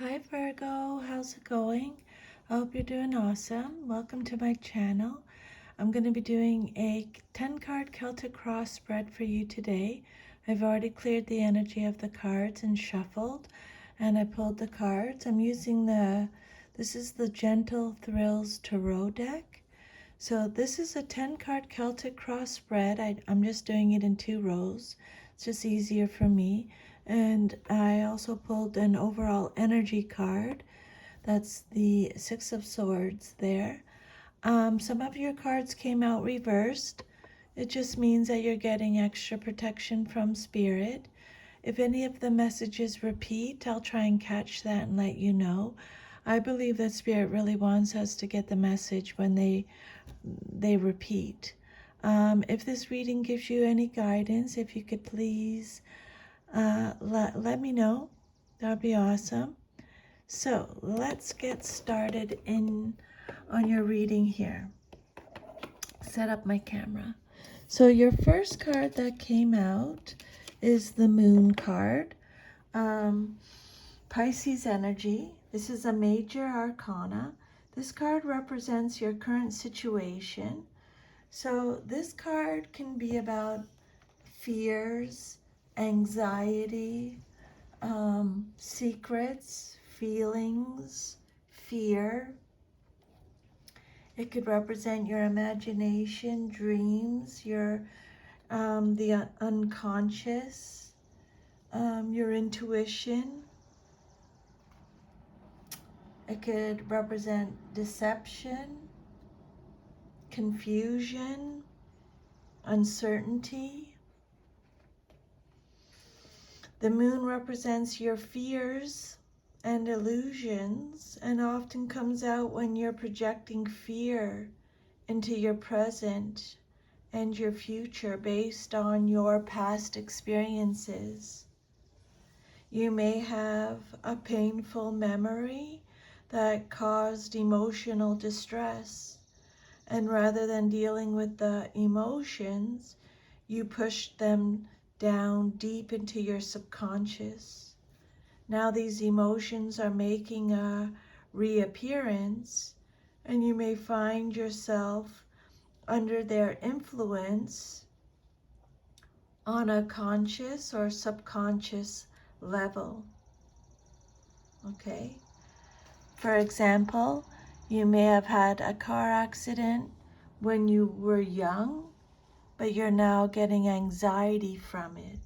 Hi Virgo, how's it going? I hope you're doing awesome. Welcome to my channel. I'm going to be doing a 10 card Celtic cross spread for you today. I've already cleared the energy of the cards and shuffled, and I pulled the cards. I'm using this is the Gentle Thrills Tarot deck. So this is a 10 card Celtic cross spread. I'm just doing it in 2 rows. It's just easier for me. And I also pulled an overall energy card. That's the Six of Swords there. Some of your cards came out reversed. It just means that you're getting extra protection from Spirit. If any of the messages repeat, I'll try and catch that and let you know. I believe that Spirit really wants us to get the message when they repeat. If this reading gives you any guidance, if you could please let me know. That would be awesome. So let's get started on your reading here. Set up my camera. So your first card that came out is the Moon card. Pisces energy. This is a major arcana. This card represents your current situation. So this card can be about fears, anxiety, secrets, feelings, fear. It could represent your imagination, dreams, your the unconscious, your intuition. It could represent deception, confusion, uncertainty. The moon represents your fears and illusions, and often comes out when you're projecting fear into your present and your future based on your past experiences. You may have a painful memory that caused emotional distress, and rather than dealing with the emotions, you pushed them down deep into your subconscious. Now these emotions are making a reappearance, and you may find yourself under their influence on a conscious or subconscious level. Okay? For example, you may have had a car accident when you were young, but you're now getting anxiety from it.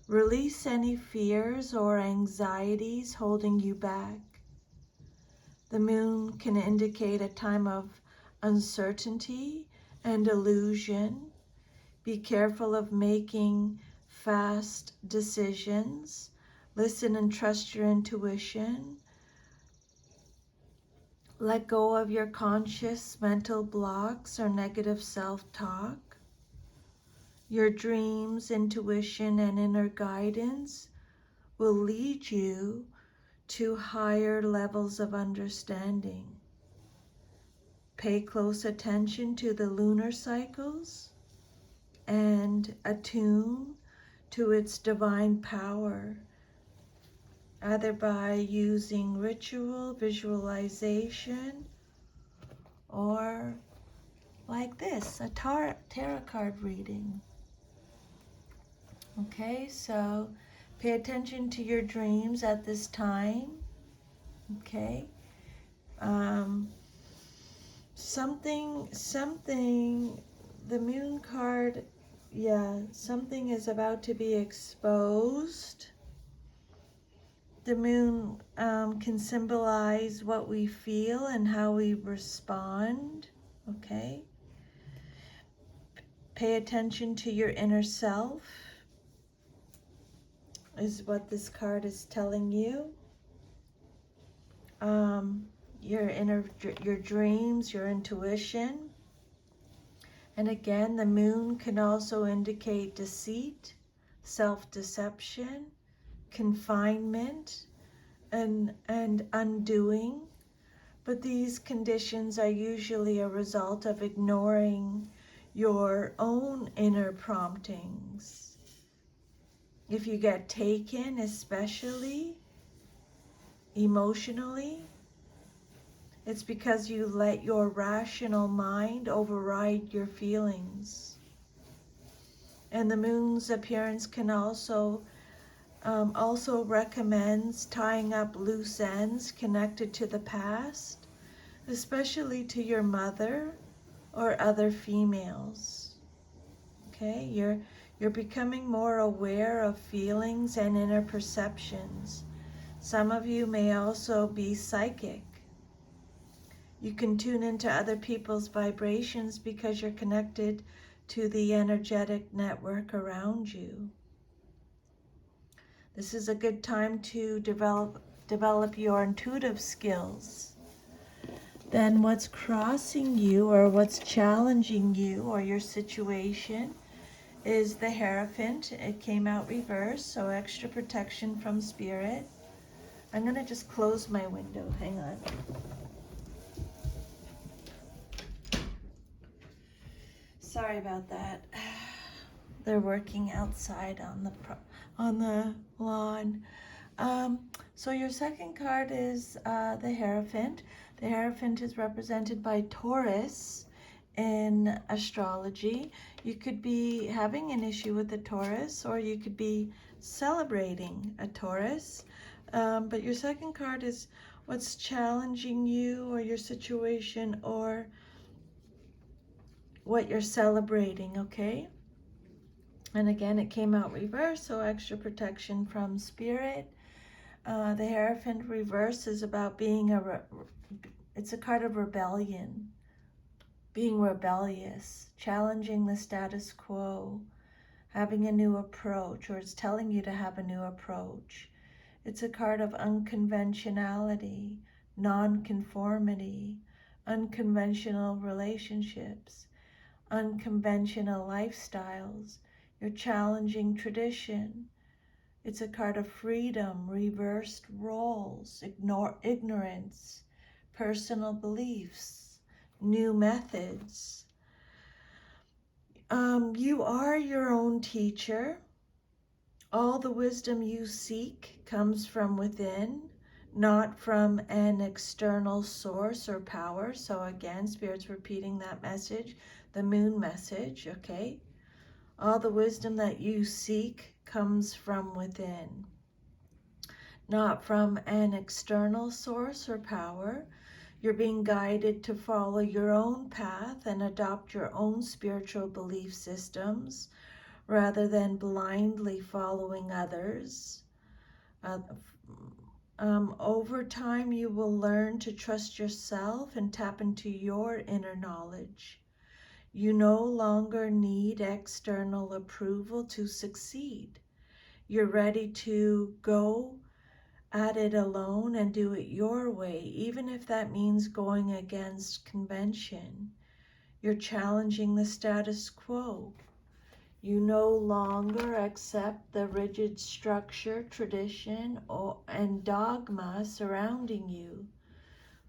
Release any fears or anxieties holding you back. The moon can indicate a time of uncertainty and illusion. Be careful of making fast decisions. Listen and trust your intuition. Let go of your conscious mental blocks or negative self-talk. Your dreams, intuition, and inner guidance will lead you to higher levels of understanding. Pay close attention to the lunar cycles and attune to its divine power, either by using ritual, visualization, or like this, a tarot card reading. Okay, so pay attention to your dreams at this time. Okay. The moon card, yeah, something is about to be exposed. The moon can symbolize what we feel and how we respond, okay? Pay attention to your inner self, is what this card is telling you. Your dreams, your intuition. And again, the moon can also indicate deceit, self-deception, confinement, and undoing. But these conditions are usually a result of ignoring your own inner promptings. If you get taken, especially, emotionally, it's because you let your rational mind override your feelings. And the moon's appearance can also recommends tying up loose ends connected to the past, especially to your mother or other females. Okay, you're becoming more aware of feelings and inner perceptions. Some of you may also be psychic. You can tune into other people's vibrations because you're connected to the energetic network around you. This is a good time to develop your intuitive skills. Then what's crossing you or what's challenging you or your situation is the Hierophant. It came out reversed, so extra protection from spirit. I'm going to just close my window. Hang on. Sorry about that. They're working outside on the lawn. So your second card is the Hierophant. The Hierophant is represented by Taurus in astrology. You could be having an issue with the Taurus, or you could be celebrating a Taurus. But your second card is what's challenging you or your situation or what you're celebrating, okay? And again, it came out reverse, so extra protection from spirit. The Hierophant reverse is about being it's a card of rebellion, being rebellious, challenging the status quo, having a new approach, or it's telling you to have a new approach. It's a card of unconventionality, non-conformity, unconventional relationships, unconventional lifestyles. You're challenging tradition. It's a card of freedom, reversed roles, ignorance, personal beliefs, new methods. You are your own teacher. All the wisdom you seek comes from within, not from an external source or power. So again, Spirit's repeating that message, the moon message, okay? All the wisdom that you seek comes from within, not from an external source or power. You're being guided to follow your own path and adopt your own spiritual belief systems rather than blindly following others. Over time, you will learn to trust yourself and tap into your inner knowledge. You no longer need external approval to succeed. You're ready to go at it alone and do it your way, even if that means going against convention. You're challenging the status quo. You no longer accept the rigid structure, tradition, and dogma surrounding you.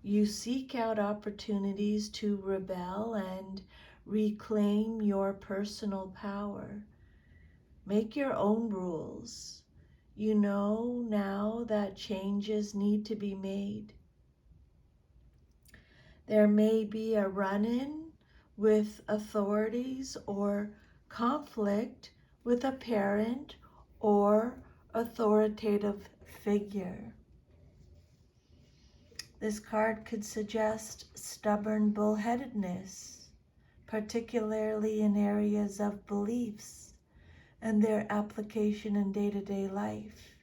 You seek out opportunities to rebel and reclaim your personal power. Make your own rules. You know now that changes need to be made. There may be a run-in with authorities or conflict with a parent or authoritative figure. This card could suggest stubborn bullheadedness, particularly in areas of beliefs and their application in day-to-day life.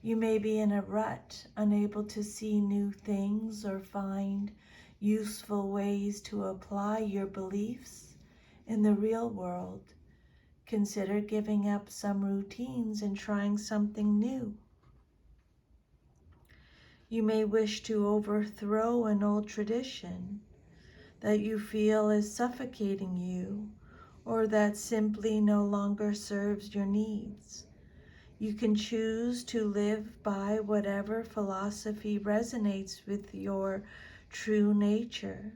You may be in a rut, unable to see new things or find useful ways to apply your beliefs in the real world. Consider giving up some routines and trying something new. You may wish to overthrow an old tradition that you feel is suffocating you or that simply no longer serves your needs. You can choose to live by whatever philosophy resonates with your true nature.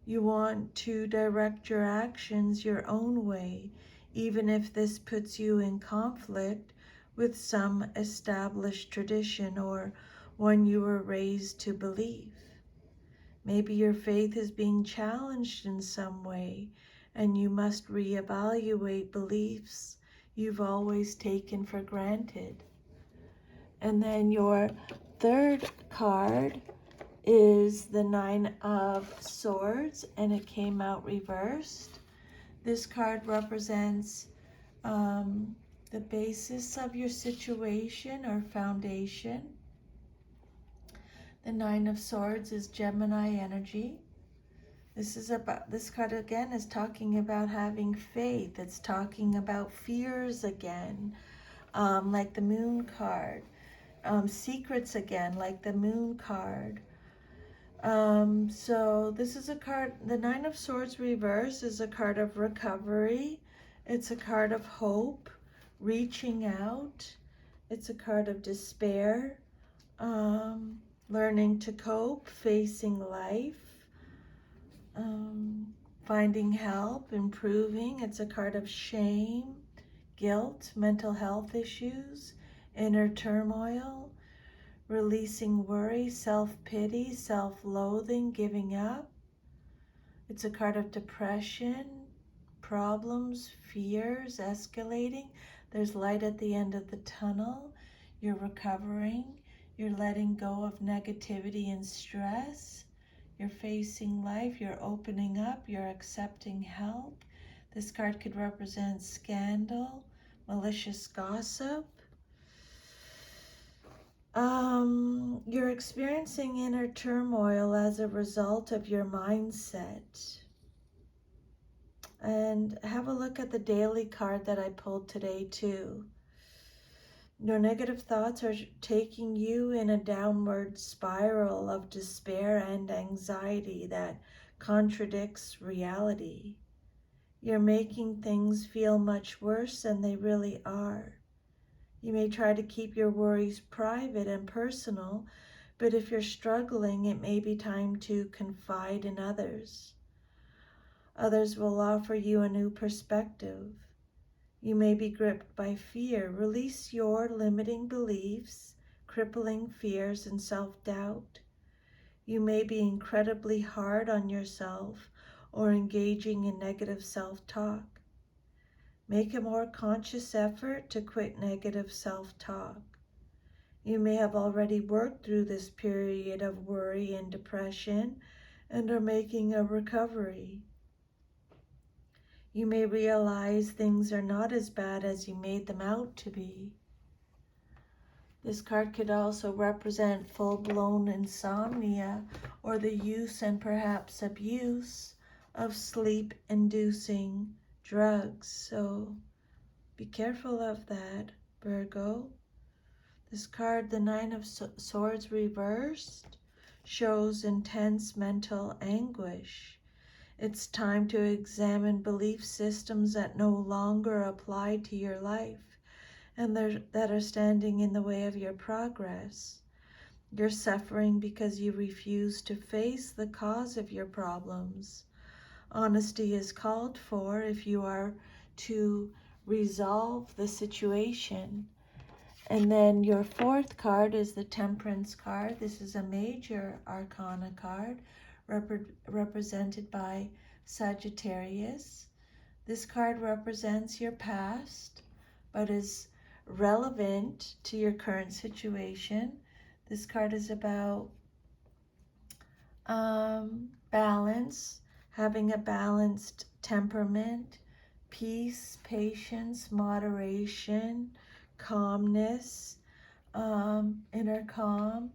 You want to direct your actions your own way, even if this puts you in conflict with some established tradition or one you were raised to believe. Maybe your faith is being challenged in some way, and you must reevaluate beliefs you've always taken for granted. And then your third card is the Nine of Swords, and it came out reversed. This card represents the basis of your situation or foundation. The Nine of Swords is Gemini energy. This card again is talking about having faith. It's talking about fears again, like the Moon card. Secrets again, like the Moon card. So this is a card, the Nine of Swords reverse is a card of recovery. It's a card of hope, reaching out. It's a card of despair, learning to cope, facing life, finding help, improving. It's a card of shame, guilt, mental health issues, inner turmoil, releasing worry, self-pity, self-loathing, giving up. It's a card of depression, problems, fears, escalating. There's light at the end of the tunnel. You're recovering. You're letting go of negativity and stress. You're facing life. You're opening up. You're accepting help. This card could represent scandal, malicious gossip. You're experiencing inner turmoil as a result of your mindset. And have a look at the daily card that I pulled today too. Your negative thoughts are taking you in a downward spiral of despair and anxiety that contradicts reality. You're making things feel much worse than they really are. You may try to keep your worries private and personal, but if you're struggling, it may be time to confide in others. Others will offer you a new perspective. You may be gripped by fear. Release your limiting beliefs, crippling fears, and self-doubt. You may be incredibly hard on yourself or engaging in negative self-talk. Make a more conscious effort to quit negative self-talk. You may have already worked through this period of worry and depression and are making a recovery. You may realize things are not as bad as you made them out to be. This card could also represent full-blown insomnia or the use and perhaps abuse of sleep-inducing drugs. So be careful of that, Virgo. This card, the Nine of Swords reversed, shows intense mental anguish. It's time to examine belief systems that no longer apply to your life and that are standing in the way of your progress. You're suffering because you refuse to face the cause of your problems. Honesty is called for if you are to resolve the situation. And then your fourth card is the Temperance card. This is a major arcana card represented by Sagittarius. This card represents your past, but is relevant to your current situation. This card is about balance, having a balanced temperament, peace, patience, moderation, calmness, inner calm,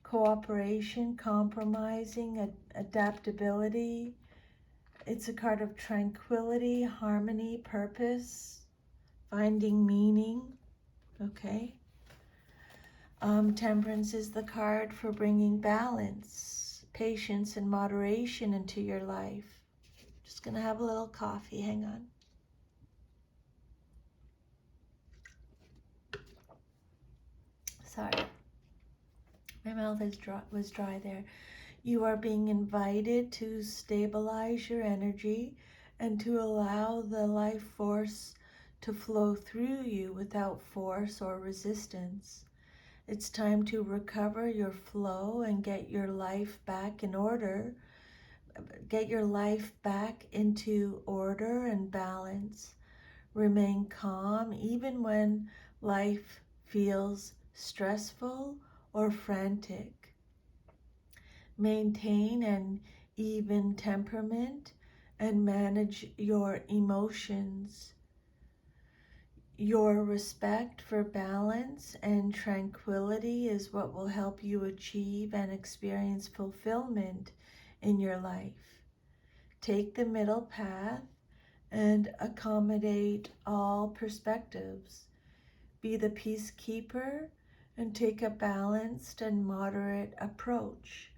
cooperation, compromising, adaptability. It's a card of tranquility, harmony, purpose, finding meaning, okay? Temperance is the card for bringing balance, patience, and moderation into your life. Just gonna have a little coffee, hang on. Sorry, my mouth was dry there. You are being invited to stabilize your energy and to allow the life force to flow through you without force or resistance. It's time to recover your flow and get your life back in order. Get your life back into order and balance. Remain calm even when life feels stressful or frantic. Maintain an even temperament and manage your emotions. Your respect for balance and tranquility is what will help you achieve and experience fulfillment in your life. Take the middle path and accommodate all perspectives. Be the peacekeeper and take a balanced and moderate approach.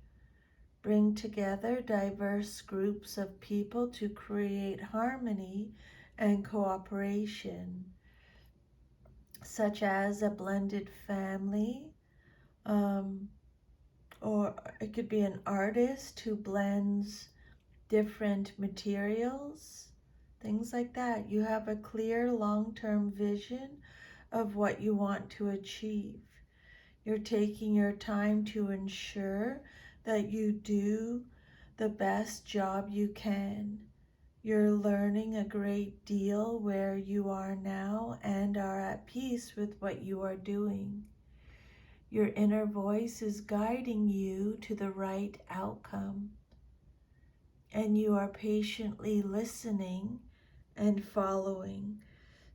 Bring together diverse groups of people to create harmony and cooperation, such as a blended family, or it could be an artist who blends different materials, things like that. You have a clear long-term vision of what you want to achieve. You're taking your time to ensure that you do the best job you can. You're learning a great deal where you are now and are at peace with what you are doing. Your inner voice is guiding you to the right outcome, and you are patiently listening and following.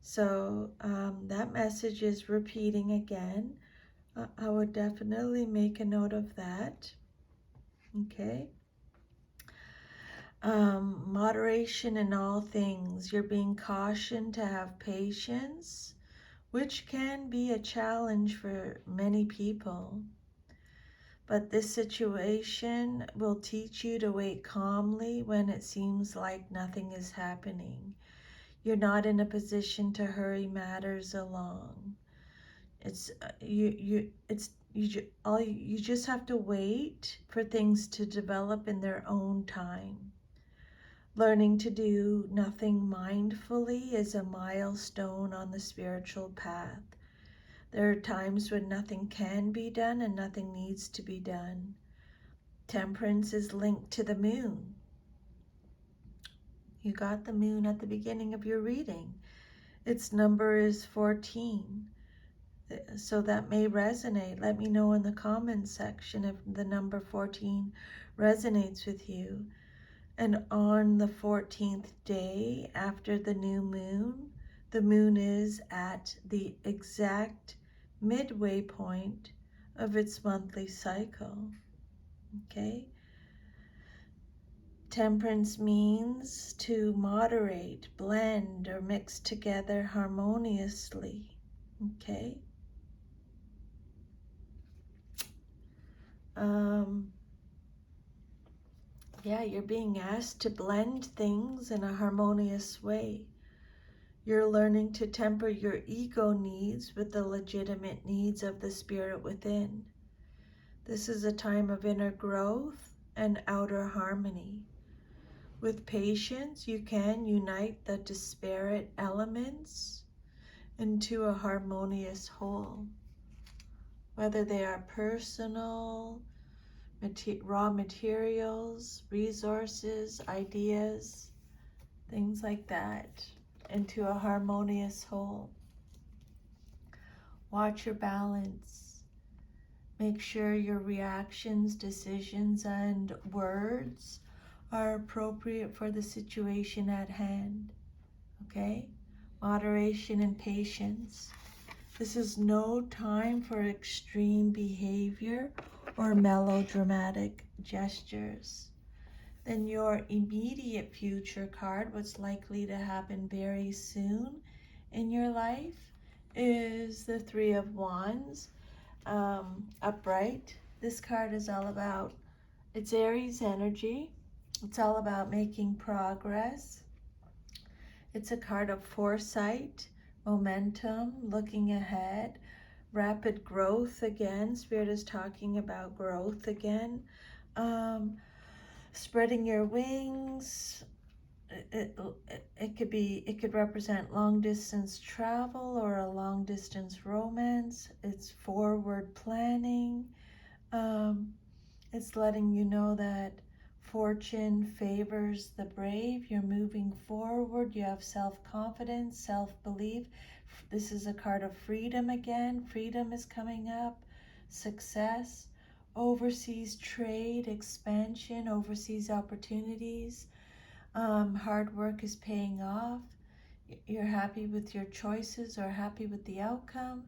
So that message is repeating again. I would definitely make a note of that. Okay. Moderation in all things. You're being cautioned to have patience, which can be a challenge for many people. But this situation will teach you to wait calmly when it seems like nothing is happening. You're not in a position to hurry matters along. You just have to wait for things to develop in their own time. Learning to do nothing mindfully is a milestone on the spiritual path. There are times when nothing can be done and nothing needs to be done. Temperance is linked to the moon. You got the moon at the beginning of your reading. Its number is 14. So that may resonate. Let me know in the comments section if the number 14 resonates with you. And on the 14th day after the new moon is at the exact midway point of its monthly cycle. Okay? Temperance means to moderate, blend, or mix together harmoniously. Okay? Yeah, you're being asked to blend things in a harmonious way. You're learning to temper your ego needs with the legitimate needs of the spirit within. This is a time of inner growth and outer harmony. With patience, you can unite the disparate elements into a harmonious whole, whether they are personal, raw materials, resources, ideas, things like that, into a harmonious whole. Watch your balance. Make sure your reactions, decisions, and words are appropriate for the situation at hand. Okay? Moderation and patience. This is no time for extreme behavior or melodramatic gestures. Then your immediate future card, what's likely to happen very soon in your life, is the Three of Wands, upright. This card is all about, it's Aries energy. It's all about making progress. It's a card of foresight, momentum, looking ahead, rapid growth again. Spirit is talking about growth again. Spreading your wings, it could represent long distance travel or a long distance romance. It's forward planning. Um, it's letting you know that fortune favors the brave. You're moving forward. You have self-confidence, self-belief. This is a card of freedom again. Freedom is coming up. Success, overseas trade, expansion, overseas opportunities. Hard work is paying off. You're happy with your choices or happy with the outcome.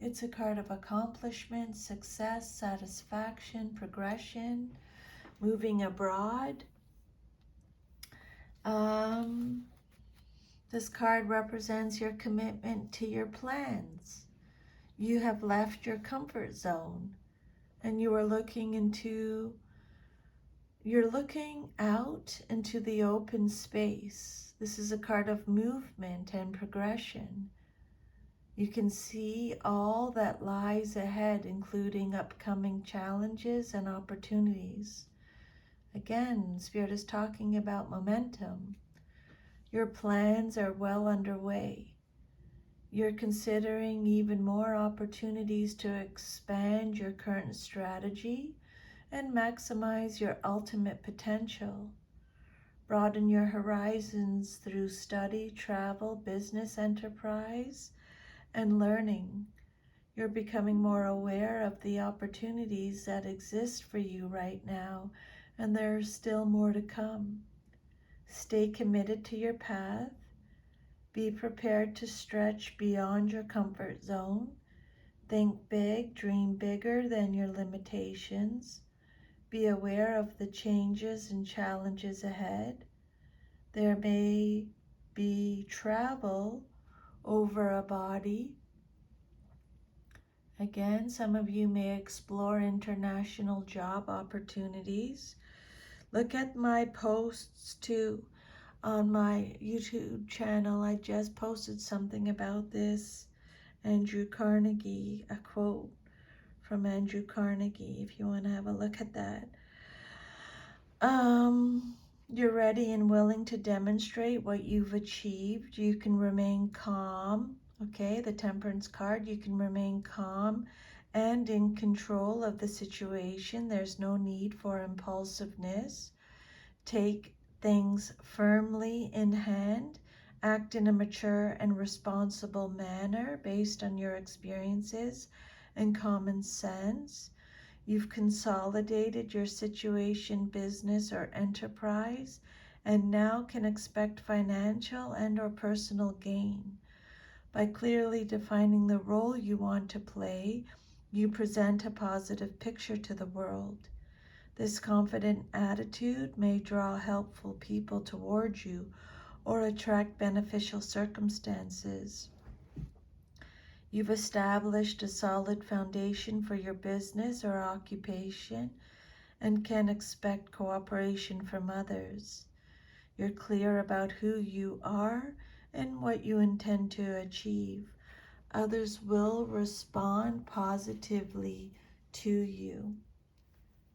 It's a card of accomplishment, success, satisfaction, progression, moving abroad. Um, this card represents your commitment to your plans. You have left your comfort zone and you're looking out into the open space. This is a card of movement and progression. You can see all that lies ahead, including upcoming challenges and opportunities. Again, Spirit is talking about momentum. Your plans are well underway. You're considering even more opportunities to expand your current strategy and maximize your ultimate potential. Broaden your horizons through study, travel, business enterprise, and learning. You're becoming more aware of the opportunities that exist for you right now, and there's still more to come. Stay committed to your path. Be prepared to stretch beyond your comfort zone. Think big, dream bigger than your limitations. Be aware of the changes and challenges ahead. There may be travel over a body. Again, some of you may explore international job opportunities. Look at my posts too on my YouTube channel. I just posted something about this. Andrew Carnegie, a quote from Andrew Carnegie, if you want to have a look at that. You're ready and willing to demonstrate what you've achieved. You can remain calm. Okay, the Temperance card, you can remain calm and in control of the situation. There's no need for impulsiveness. Take things firmly in hand. Act in a mature and responsible manner based on your experiences and common sense. You've consolidated your situation, business, or enterprise, and now can expect financial and or personal gain. By clearly defining the role you want to play, you present a positive picture to the world. This confident attitude may draw helpful people towards you or attract beneficial circumstances. You've established a solid foundation for your business or occupation and can expect cooperation from others. You're clear about who you are and what you intend to achieve. Others will respond positively to you.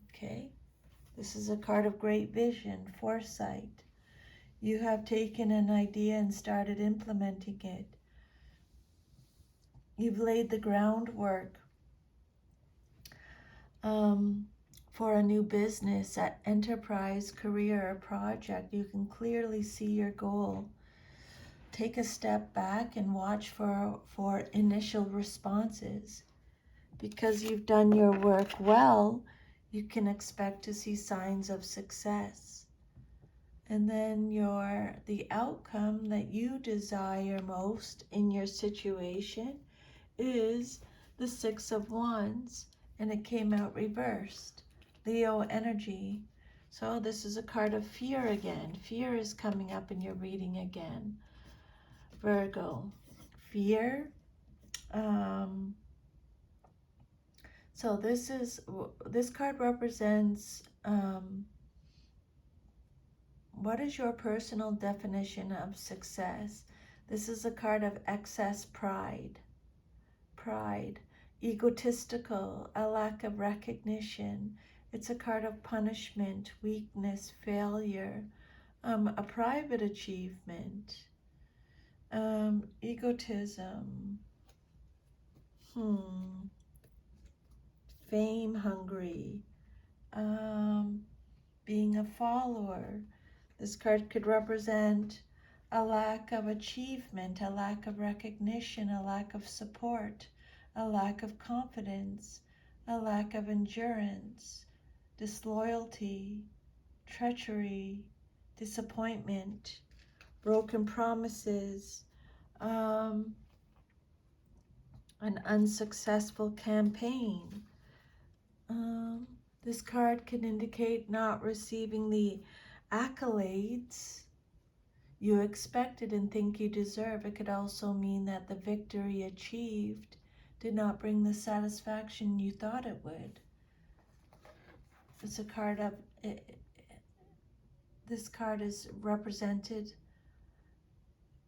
Okay? This is a card of great vision, foresight. You have taken an idea and started implementing it. You've laid the groundwork for a new business, enterprise, career, or project. You can clearly see your goal. Take a step back and watch for initial responses. Because you've done your work well, you can expect to see signs of success. And then the outcome that you desire most in your situation is the Six of Wands, and it came out reversed. Leo energy. So this is a card of fear again. Fear is coming up in your reading again. Virgo. Fear. So this card represents what is your personal definition of success? This is a card of excess pride. Pride, egotistical, a lack of recognition. It's a card of punishment, weakness, failure, a private achievement, egotism, fame hungry, um, being a follower. This card could represent a lack of achievement, a lack of recognition, a lack of support, a lack of confidence, a lack of endurance, disloyalty, treachery, disappointment, broken promises, um, an unsuccessful campaign. Um, this card can indicate not receiving the accolades you expected and think you deserve. It could also mean that the victory achieved did not bring the satisfaction you thought it would. It's a card of, this card is represented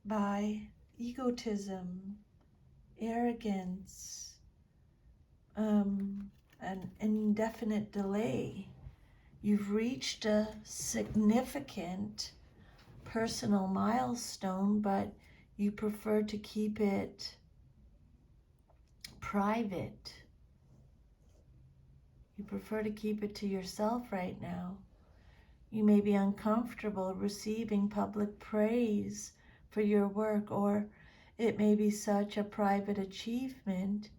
by egotism, arrogance, an indefinite delay. You've reached a significant personal milestone, but you prefer to keep it private. You prefer to keep it to yourself right now. You may be uncomfortable receiving public praise for your work, or it may be such a private achievement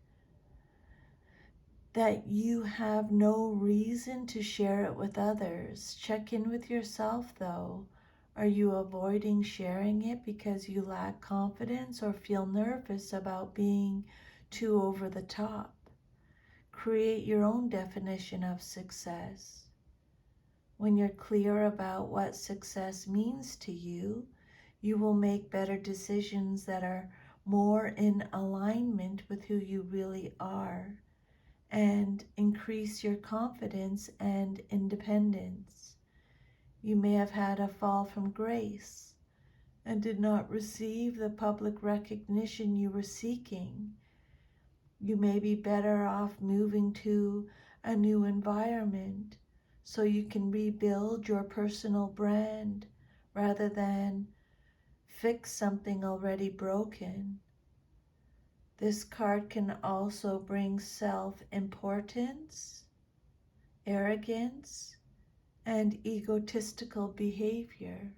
that you have no reason to share it with others. Check in with yourself though. Are you avoiding sharing it because you lack confidence or feel nervous about being too over the top? Create your own definition of success. When you're clear about what success means to you, you will make better decisions that are more in alignment with who you really are, and increase your confidence and independence. You may have had a fall from grace and did not receive the public recognition you were seeking. You may be better off moving to a new environment so you can rebuild your personal brand rather than fix something already broken. This card can also bring self-importance, arrogance, and egotistical behavior.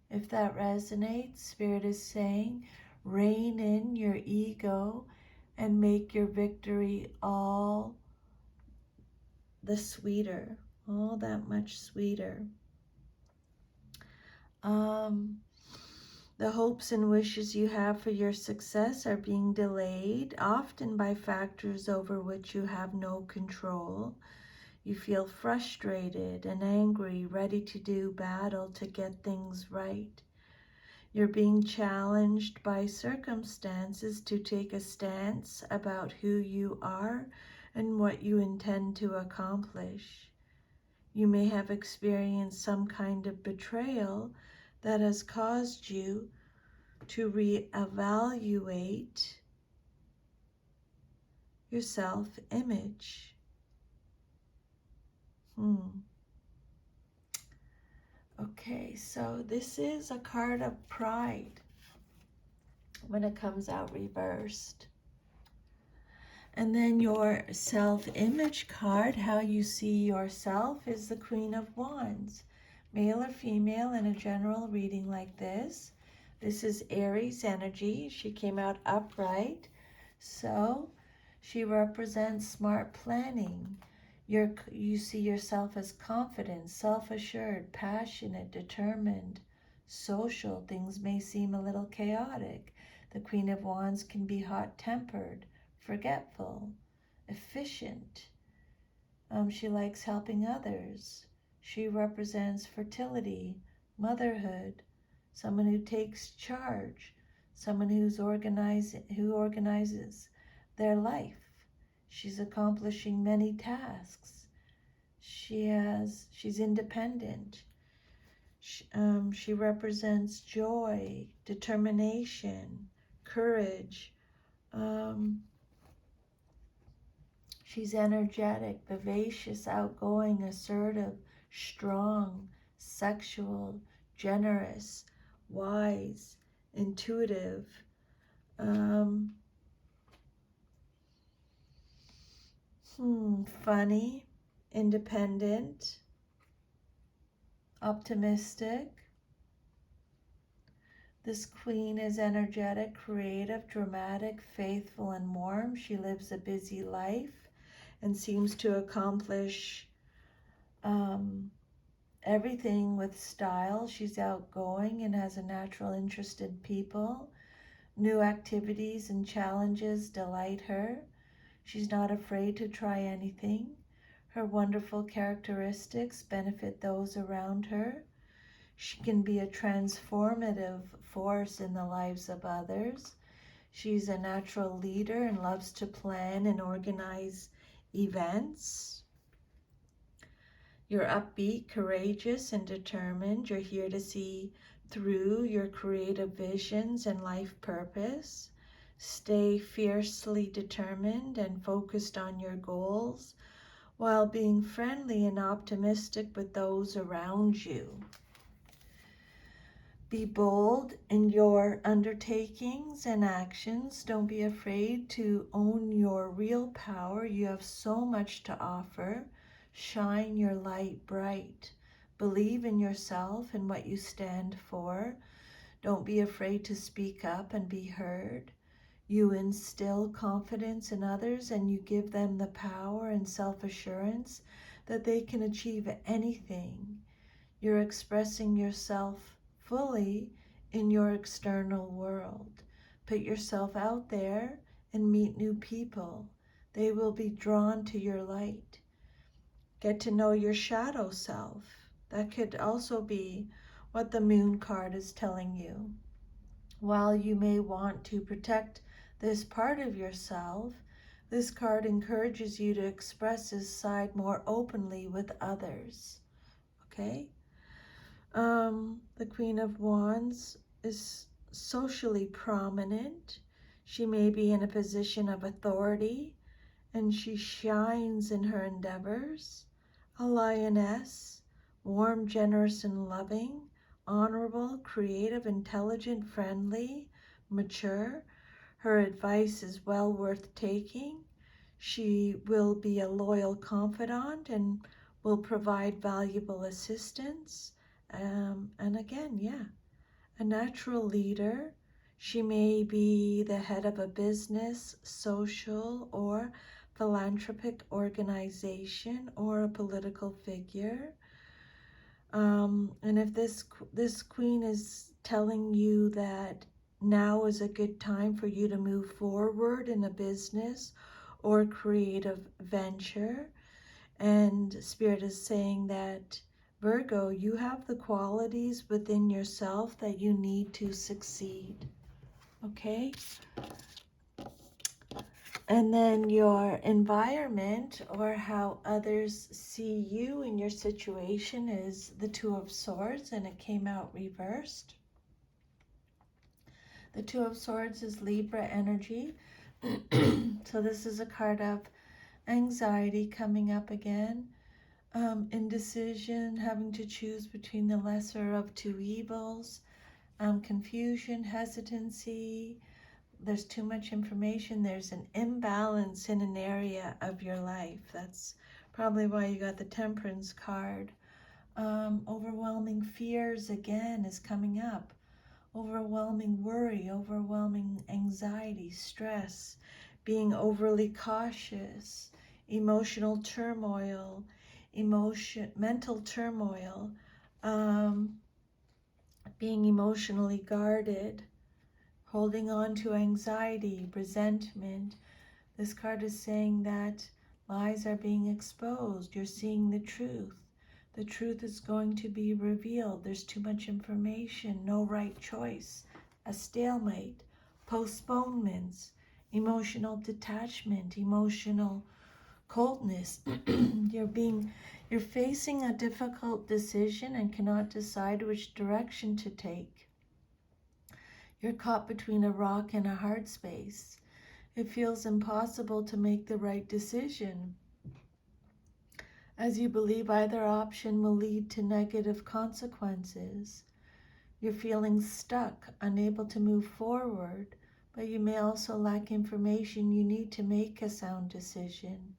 If that resonates, Spirit is saying, rein in your ego and make your victory all the sweeter, all that much sweeter. The hopes and wishes you have for your success are being delayed, often by factors over which you have no control. You feel frustrated and angry, ready to do battle to get things right. You're being challenged by circumstances to take a stance about who you are and what you intend to accomplish. You may have experienced some kind of betrayal that has caused you to reevaluate your self-image. Okay, so this is a card of pride when it comes out reversed. And then your self-image card, how you see yourself, is the Queen of Wands. Male or female in a general reading like this. This is Aries energy. She came out upright. So she represents smart planning. You see yourself as confident, self-assured, passionate, determined, social. Things may seem a little chaotic. The Queen of Wands can be hot-tempered, forgetful, efficient. She likes helping others. She represents fertility, motherhood, someone who takes charge, someone who organizes their life. She's accomplishing many tasks. She's independent. She represents joy, determination, courage. She's energetic, vivacious, outgoing, assertive, strong, sexual. generous, wise, intuitive, funny, independent, optimistic. This queen is energetic, creative, dramatic, faithful, and warm. She lives a busy life and seems to accomplish everything with style. She's outgoing and has a natural interest in people. New activities and challenges delight her. She's not afraid to try anything. Her wonderful characteristics benefit those around her. She can be a transformative force in the lives of others. She's a natural leader and loves to plan and organize events. You're upbeat, courageous, and determined. You're here to see through your creative visions and life purpose. Stay fiercely determined and focused on your goals while being friendly and optimistic with those around you. Be bold in your undertakings and actions. Don't be afraid to own your real power. You have so much to offer. Shine your light bright. Believe in yourself and what you stand for. Don't be afraid to speak up and be heard. You instill confidence in others and you give them the power and self-assurance that they can achieve anything. You're expressing yourself fully in your external world. Put yourself out there and meet new people. They will be drawn to your light. Get to know your shadow self. That could also be what the moon card is telling you. While you may want to protect this part of yourself, this card encourages you to express this side more openly with others. Okay? The Queen of Wands is socially prominent. She may be in a position of authority and she shines in her endeavors. A lioness, warm, generous, and loving, honorable, creative, intelligent, friendly, mature. Her advice is well worth taking. She will be a loyal confidant and will provide valuable assistance. And again, a natural leader. She may be the head of a business, social, or philanthropic organization, or a political figure. And if this queen is telling you that now is a good time for you to move forward in a business or creative venture, and Spirit is saying that, Virgo, you have the qualities within yourself that you need to succeed. Okay? And then your environment, or how others see you in your situation, is the Two of Swords, and it came out reversed. The Two of Swords is Libra energy. So this is a card of anxiety coming up again. Indecision, having to choose between the lesser of two evils, confusion, hesitancy. There's too much information. There's an imbalance in an area of your life. That's probably why you got the Temperance card. Overwhelming fears again is coming up. Overwhelming worry, overwhelming anxiety, stress, being overly cautious, emotional turmoil, mental turmoil, being emotionally guarded, holding on to anxiety, resentment. This card is saying that lies are being exposed. You're seeing the truth. The truth is going to be revealed. There's too much information, no right choice, a stalemate, postponements, emotional detachment, emotional coldness. You're facing a difficult decision and cannot decide which direction to take. You're caught between a rock and a hard space. It feels impossible to make the right decision, as you believe either option will lead to negative consequences. You're feeling stuck, unable to move forward, but you may also lack information you need to make a sound decision.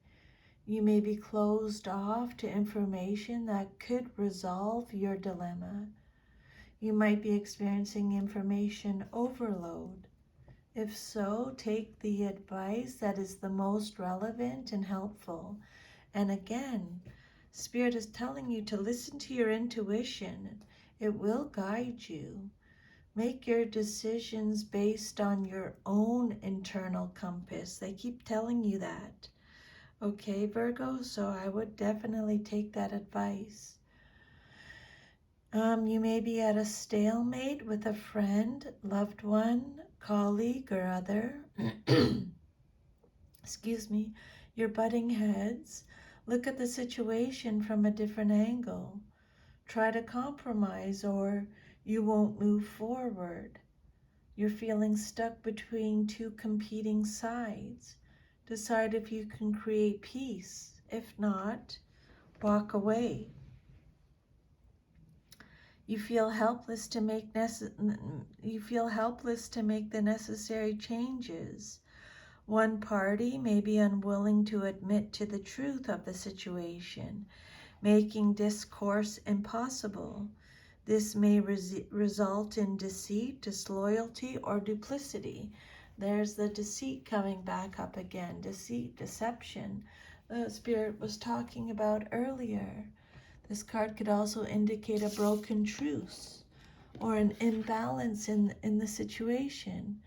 You may be closed off to information that could resolve your dilemma. You might be experiencing information overload. If so, take the advice that is the most relevant and helpful. And again, Spirit is telling you to listen to your intuition. It will guide you. Make your decisions based on your own internal compass. They keep telling you that. Okay, Virgo, so I would definitely take that advice. You may be at a stalemate with a friend, loved one, colleague, or other. Excuse me. You're butting heads. Look at the situation from a different angle. Try to compromise or you won't move forward. You're feeling stuck between two competing sides. Decide if you can create peace. If not, walk away. You feel helpless to make the necessary changes. One party may be unwilling to admit to the truth of the situation, making discourse impossible. This may result in deceit, disloyalty, or duplicity. There's the deceit coming back up again. Deceit, deception. The Spirit was talking about earlier. This card could also indicate a broken truce or an imbalance in the situation.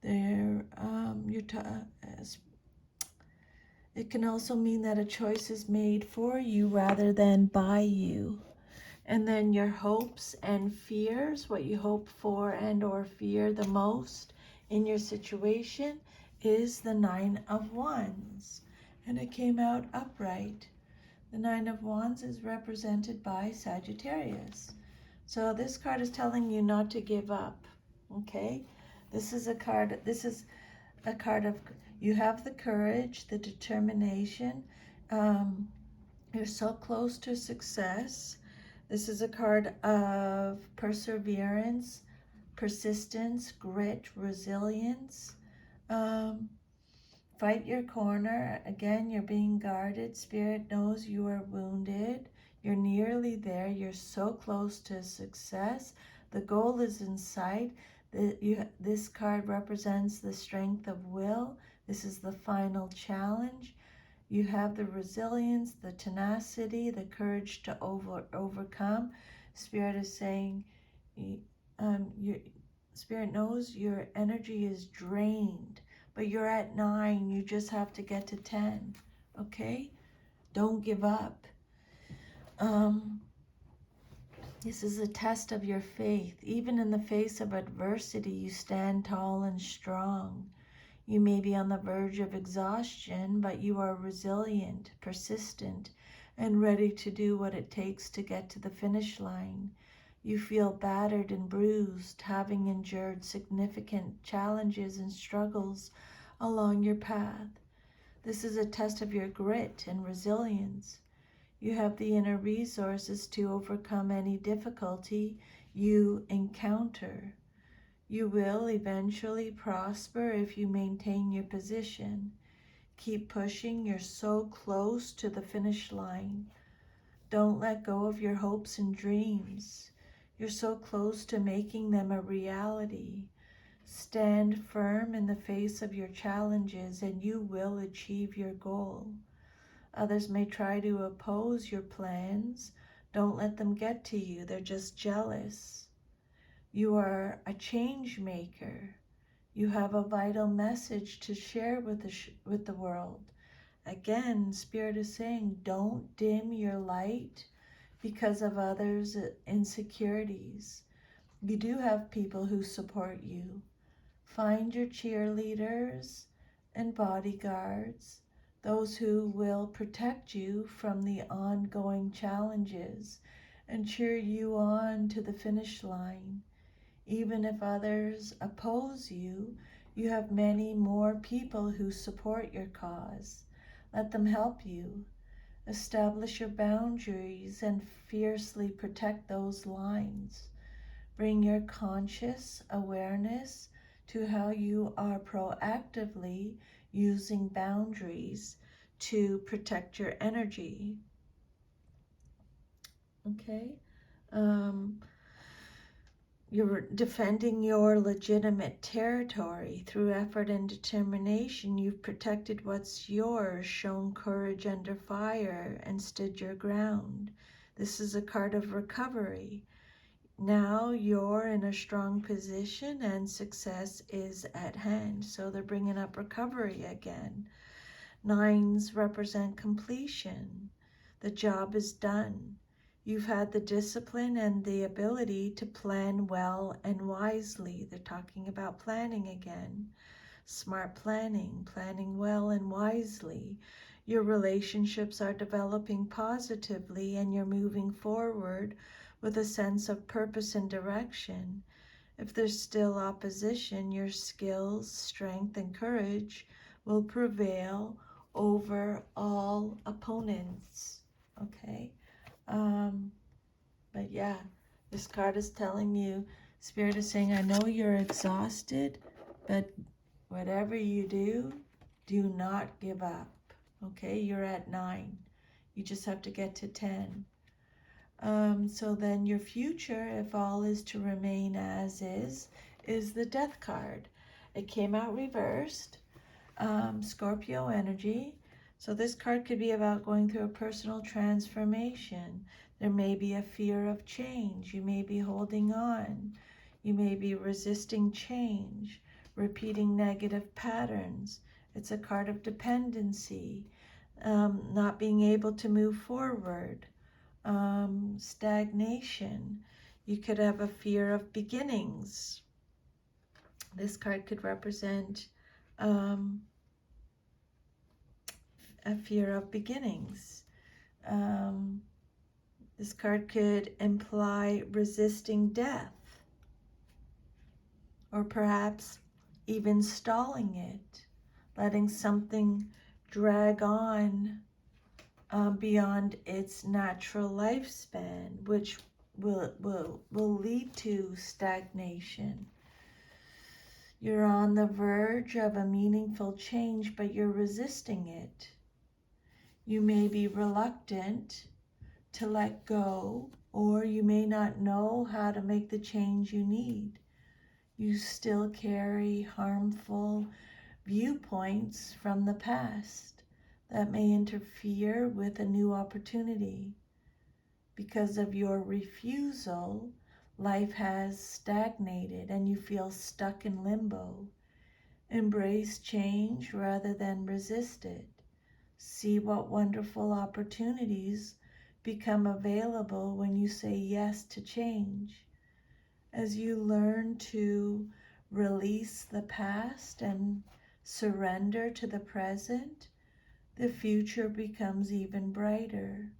It can also mean that a choice is made for you rather than by you. And then your hopes and fears, what you hope for and or fear the most in your situation, is the Nine of Wands. And it came out upright. The Nine of Wands is represented by Sagittarius. So this card is telling you not to give up, okay? This is a card of, you have the courage, the determination. You're so close to success. This is a card of perseverance, persistence, grit, resilience. Fight your corner. Again, you're being guarded. Spirit knows you are wounded. You're nearly there. You're so close to success. The goal is in sight. This card represents the strength of will. This is the final challenge. You have the resilience, the tenacity, the courage to overcome. Spirit is saying, your Spirit knows your energy is drained, but you're at 9. You just have to get to 10. Okay? Don't give up. This is a test of your faith. Even in the face of adversity, you stand tall and strong. You may be on the verge of exhaustion, but you are resilient, persistent, and ready to do what it takes to get to the finish line. You feel battered and bruised, having endured significant challenges and struggles along your path. This is a test of your grit and resilience. You have the inner resources to overcome any difficulty you encounter. You will eventually prosper if you maintain your position. Keep pushing. You're so close to the finish line. Don't let go of your hopes and dreams. You're so close to making them a reality. Stand firm in the face of your challenges and you will achieve your goal. Others may try to oppose your plans. Don't let them get to you. They're just jealous. You are a change maker. You have a vital message to share with the world. Again, Spirit is saying, don't dim your light because of others' insecurities. You do have people who support you. Find your cheerleaders and bodyguards, those who will protect you from the ongoing challenges and cheer you on to the finish line. Even if others oppose you, you have many more people who support your cause. Let them help you. Establish your boundaries and fiercely protect those lines. Bring your conscious awareness to how you are proactively using boundaries to protect your energy. Okay? Um, You're defending your legitimate territory through effort and determination. You've protected what's yours, shown courage under fire, and stood your ground. This is a card of recovery. Now you're in a strong position and success is at hand. So they're bringing up recovery again. Nines represent completion. The job is done. You've had the discipline and the ability to plan well and wisely. They're talking about planning again. Smart planning, planning well and wisely. Your relationships are developing positively and you're moving forward with a sense of purpose and direction. If there's still opposition, your skills, strength, and courage will prevail over all opponents. Okay? But yeah, this card is telling you, Spirit is saying, I know you're exhausted, but whatever you do, do not give up. Okay? You're at 9. You just have to get to 10. So then your future, if all is to remain as is the Death card. It came out reversed. Scorpio energy. So this card could be about going through a personal transformation. There may be a fear of change. You may be holding on. You may be resisting change, repeating negative patterns. It's a card of dependency, not being able to move forward, stagnation. You could have a fear of beginnings. This card could represent a fear of beginnings. This card could imply resisting death, or perhaps even stalling it, letting something drag on beyond its natural lifespan, which will lead to stagnation. You're on the verge of a meaningful change, but you're resisting it. You may be reluctant to let go, or you may not know how to make the change you need. You still carry harmful viewpoints from the past that may interfere with a new opportunity. Because of your refusal, life has stagnated and you feel stuck in limbo. Embrace change rather than resist it. See what wonderful opportunities become available when you say yes to change. As you learn to release the past and surrender to the present, the future becomes even brighter.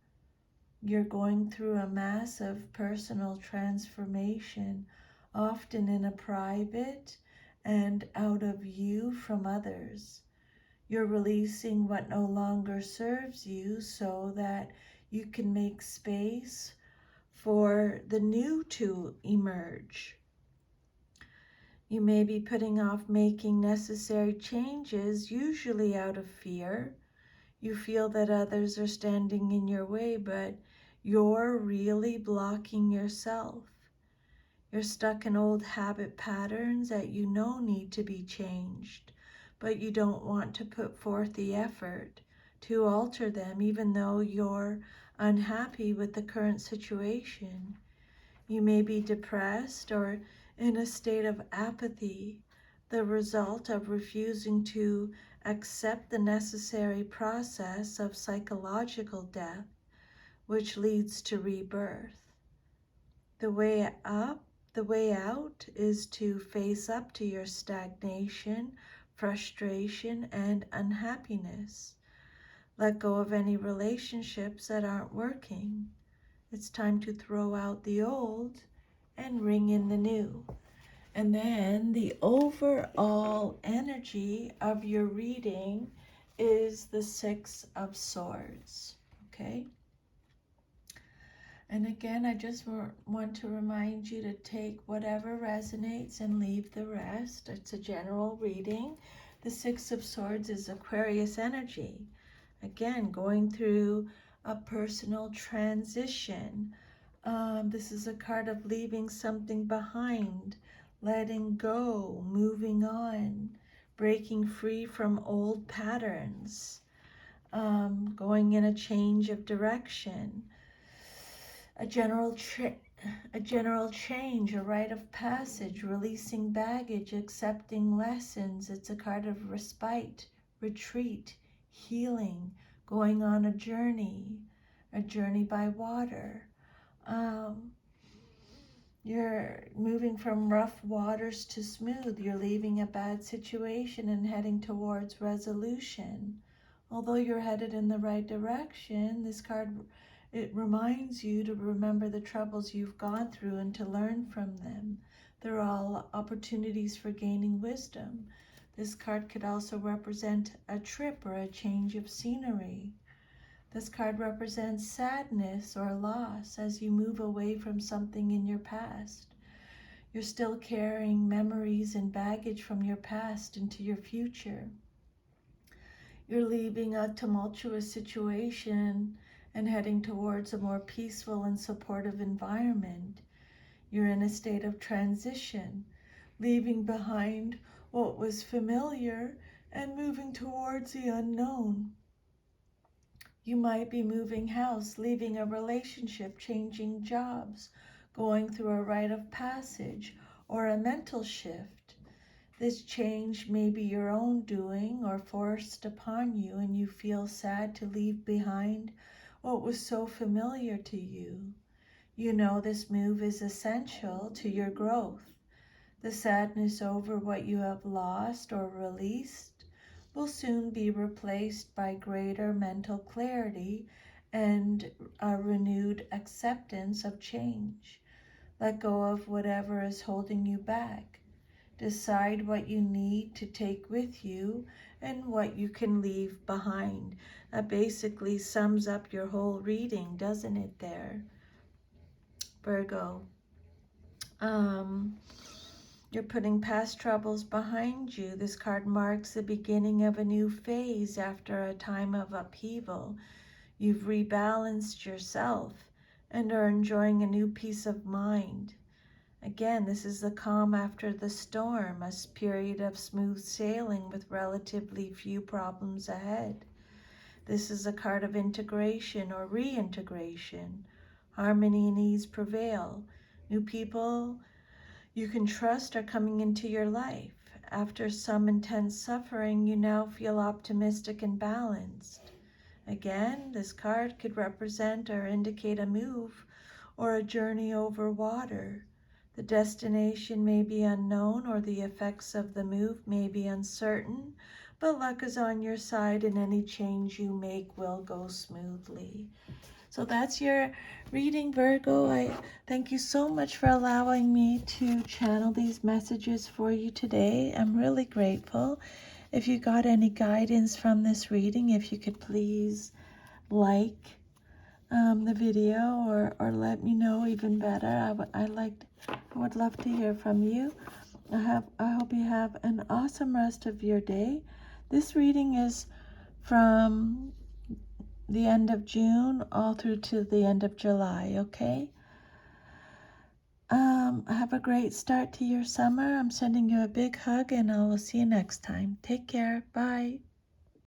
You're going through a massive personal transformation, often in a private and out of view from others. You're releasing what no longer serves you so that you can make space for the new to emerge. You may be putting off making necessary changes, usually out of fear. You feel that others are standing in your way, but you're really blocking yourself. You're stuck in old habit patterns that you know need to be changed, but you don't want to put forth the effort to alter them, even though you're unhappy with the current situation. You may be depressed or in a state of apathy, the result of refusing to accept the necessary process of psychological death, which leads to rebirth. The way out is to face up to your stagnation, frustration, and unhappiness. Let go of any relationships that aren't working. It's time to throw out the old and ring in the new. And then the overall energy of your reading is the Six of Swords, okay? And again, I just want to remind you to take whatever resonates and leave the rest. It's a general reading. The Six of Swords is Aquarius energy. Again, going through a personal transition. This is a card of leaving something behind, letting go, moving on, breaking free from old patterns, going in a change of direction, a general change, a rite of passage, releasing baggage, accepting lessons. It's a card of respite, retreat, healing, going on a journey by water. You're moving from rough waters to smooth. You're leaving a bad situation and heading towards resolution. Although you're headed in the right direction, this card, it reminds you to remember the troubles you've gone through and to learn from them. They're all opportunities for gaining wisdom. This card could also represent a trip or a change of scenery. This card represents sadness or loss as you move away from something in your past. You're still carrying memories and baggage from your past into your future. You're leaving a tumultuous situation and heading towards a more peaceful and supportive environment. You're in a state of transition, leaving behind what was familiar and moving towards the unknown. You might be moving house, leaving a relationship, changing jobs, going through a rite of passage, or a mental shift. This change may be your own doing or forced upon you, and you feel sad to leave behind what was so familiar to you. You know this move is essential to your growth. The sadness over what you have lost or released will soon be replaced by greater mental clarity and a renewed acceptance of change. Let go of whatever is holding you back. Decide what you need to take with you and what you can leave behind. That basically sums up your whole reading, doesn't it there, Virgo? You're putting past troubles behind you. This card marks the beginning of a new phase after a time of upheaval. You've rebalanced yourself and are enjoying a new peace of mind. Again, this is the calm after the storm, a period of smooth sailing with relatively few problems ahead. This is a card of integration or reintegration. Harmony and ease prevail. New people you can trust are coming into your life. After some intense suffering, you now feel optimistic and balanced. Again, this card could represent or indicate a move or a journey over water. The destination may be unknown or the effects of the move may be uncertain, but luck is on your side and any change you make will go smoothly. So that's your reading, Virgo. I thank you so much for allowing me to channel these messages for you today. I'm really grateful. If you got any guidance from this reading, if you could please like the video or let me know even better. I would love to hear from you. I hope you have an awesome rest of your day. This reading is from the end of June all through to the end of July, okay? Have a great start to your summer. I'm sending you a big hug and I will see you next time. Take care. Bye.